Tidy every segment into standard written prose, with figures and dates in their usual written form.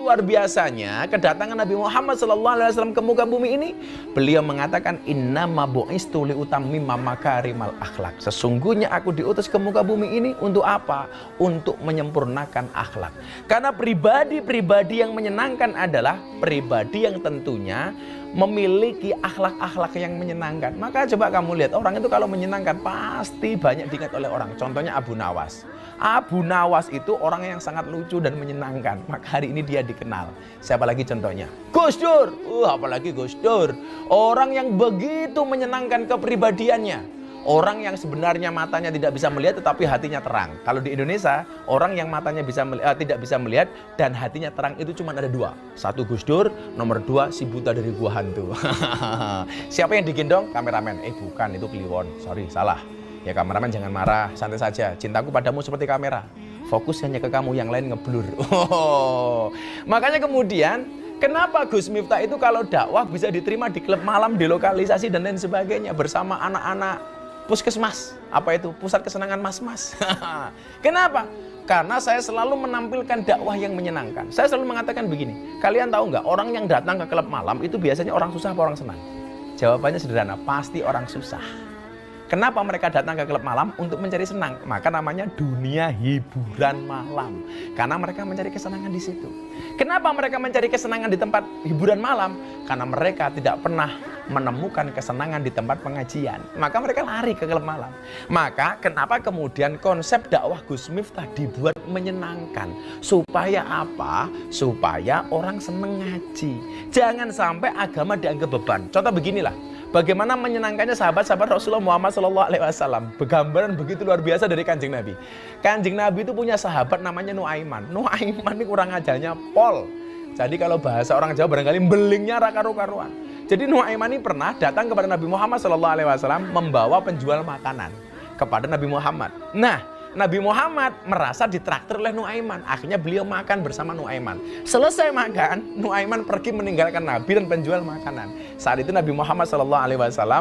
Luar biasanya kedatangan Nabi Muhammad SAW ke muka bumi ini, beliau mengatakan innama bu'istu liutammima makarimal akhlak. Sesungguhnya aku diutus ke muka bumi ini untuk apa? Untuk menyempurnakan akhlak. Karena pribadi-pribadi yang menyenangkan adalah pribadi yang tentunya memiliki akhlak-akhlak yang menyenangkan. Maka coba kamu lihat, orang itu kalau menyenangkan pasti banyak diingat oleh orang. Contohnya Abu Nawas. Abu Nawas itu orang yang sangat lucu dan menyenangkan. Maka hari ini dia dikenal. Siapa lagi contohnya? Gus Dur. Apalagi Gus Dur. Orang yang begitu menyenangkan kepribadiannya. Orang yang sebenarnya matanya tidak bisa melihat tetapi hatinya terang. Kalau di Indonesia, orang yang matanya tidak bisa melihat dan hatinya terang itu cuma ada dua. Satu Gus Dur, nomor dua si buta dari gua hantu. Siapa yang digendong? Kameramen. Bukan, itu Kliwon. Sorry, salah. Ya kameramen jangan marah, santai saja. Cintaku padamu seperti kamera. Fokus hanya ke kamu, yang lain ngeblur. Makanya kemudian kenapa Gus Miftah itu kalau dakwah bisa diterima di klub malam, di lokalisasi dan lain sebagainya bersama anak-anak puskesmas, apa itu? Pusat kesenangan mas-mas. Kenapa? Karena saya selalu menampilkan dakwah yang menyenangkan. Saya selalu mengatakan begini, kalian tahu nggak orang yang datang ke klub malam itu biasanya orang susah apa orang senang? Jawabannya sederhana, pasti orang susah. Kenapa mereka datang ke klub malam? Untuk mencari senang. Maka namanya dunia hiburan malam. Karena mereka mencari kesenangan di situ. Kenapa mereka mencari kesenangan di tempat hiburan malam? Karena mereka tidak pernah menemukan kesenangan di tempat pengajian. Maka mereka lari ke klub malam. Maka kenapa kemudian konsep dakwah Gus Miftah dibuat menyenangkan? Supaya apa? Supaya orang seneng ngaji. Jangan sampai agama dianggap beban. Contoh beginilah. Bagaimana menyenangkannya sahabat-sahabat Rasulullah Muhammad SAW. Bergambaran begitu luar biasa dari Kanjeng Nabi. Kanjeng Nabi itu punya sahabat namanya Nuaiman. Nuaiman ini kurang ajarnya pol. Jadi kalau bahasa orang Jawa barangkali belingnya raka-rukaruan. Jadi Nuaiman ini pernah datang kepada Nabi Muhammad SAW membawa penjual makanan kepada Nabi Muhammad. Nah, Nabi Muhammad merasa ditraktir oleh Nuaiman. Akhirnya beliau makan bersama Nuaiman. Selesai makan, Nuaiman pergi meninggalkan Nabi dan penjual makanan. Saat itu Nabi Muhammad SAW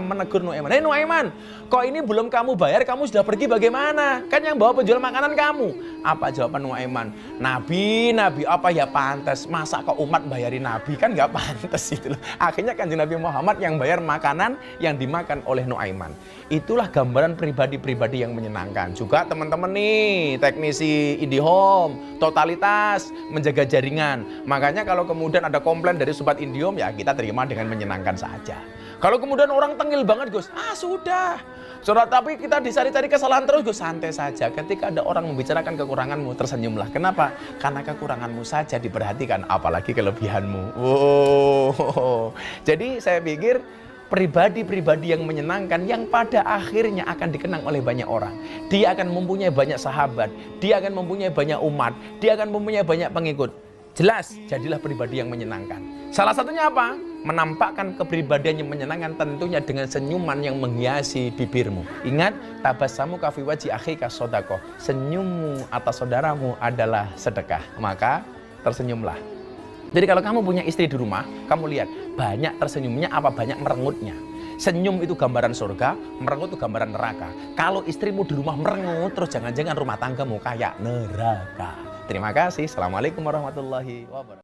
menegur Nuaiman. Hei Nuaiman, kok ini belum kamu bayar, kamu sudah pergi bagaimana? Kan yang bawa penjual makanan kamu. Apa jawaban Nuaiman? Nabi apa ya pantas? Masa kok umat bayarin Nabi? Kan gak pantas itu. Akhirnya Kanjeng Nabi Muhammad yang bayar makanan yang dimakan oleh Nuaiman. Itulah gambaran pribadi-pribadi yang menyenangkan. Juga teman-teman nih, teknisi IndiHome, totalitas, menjaga jaringan. Makanya kalau kemudian ada komplain dari sobat IndiHome, ya kita terima dengan menyenangkan saja. Kalau kemudian orang tengil banget Gus, sudah. Tapi kita dicari-cari kesalahan terus Gus, santai saja. Ketika ada orang membicarakan kekuranganmu, tersenyumlah. Kenapa? Karena kekuranganmu saja diperhatikan, apalagi kelebihanmu. Jadi saya pikir pribadi-pribadi yang menyenangkan yang pada akhirnya akan dikenang oleh banyak orang. Dia akan mempunyai banyak sahabat, dia akan mempunyai banyak umat, dia akan mempunyai banyak pengikut. Jelas, jadilah pribadi yang menyenangkan. Salah satunya apa? Menampakkan kepribadian yang menyenangkan tentunya dengan senyuman yang menghiasi bibirmu. Ingat, tabassamu kafi waji akhika sodaqoh. Senyummu atas saudaramu adalah sedekah. Maka tersenyumlah. Jadi kalau kamu punya istri di rumah, kamu lihat banyak tersenyumnya apa banyak merengutnya. Senyum itu gambaran surga, merengut itu gambaran neraka. Kalau istrimu di rumah merengut, terus jangan-jangan rumah tanggamu kayak neraka. Terima kasih. Assalamualaikum warahmatullahi wabarakatuh.